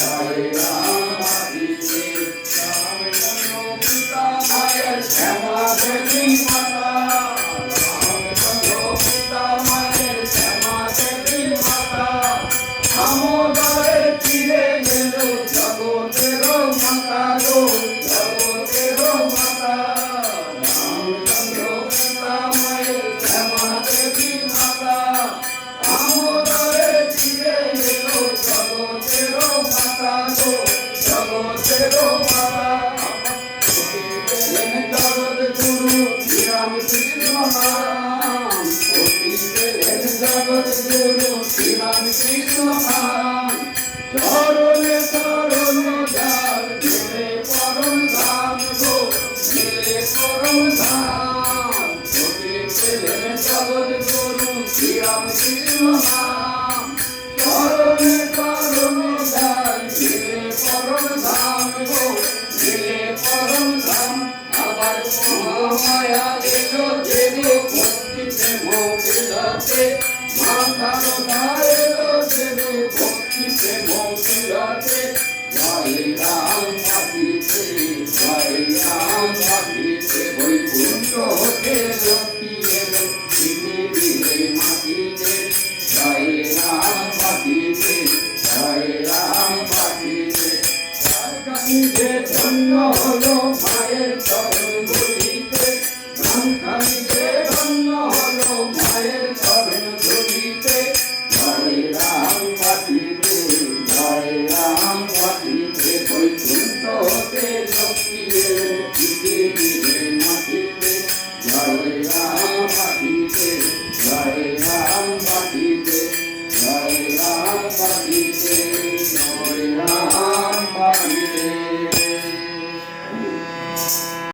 জয় রাম মাটিতে রামচন্দ্র পিতা মায়ের শ্যামা দেবী মাতা রামচন্দ্র পিতা মায়ের শ্যামা দেবী মাতা আমোদরে ফিরে গেল জগতের মাতা গো জগতের মাতা রামচন্দ্র পিতা মায়ের শ্যামা দেবী মাতা আমোদরে ফিরে গেল জগতের মাতা গো জগতের মাতা জগৎ গুরু শ্রীরামকৃষ্ণ নাম জগৎ গুরু শ্রীরামকৃষ্ণ নাম চরণে চরণে যার মিলে পরম ধাম গো মিলে পরম ধাম পেলেন জগৎ গুরু শ্রীরামকৃষ্ণ নাম চরণে চরণে যার মিলে পরম ধাম গো মিলে পরম ধাম আবার মহামায়া এলো দেবে ভক্তিতে মোবিলাতে মাথার এলো দেবে ভক্তিতে মোবিলাতে জয় রাম মাটিতে জয় রাম মাটিতে বৈকুণ্ঠ হতে লক্ষ্মী এলো পৃথিবীতে মাটিতে জয় রাম মাটিতে জয় রাম মাটিতে ধন্য হলো মায়ের চরণ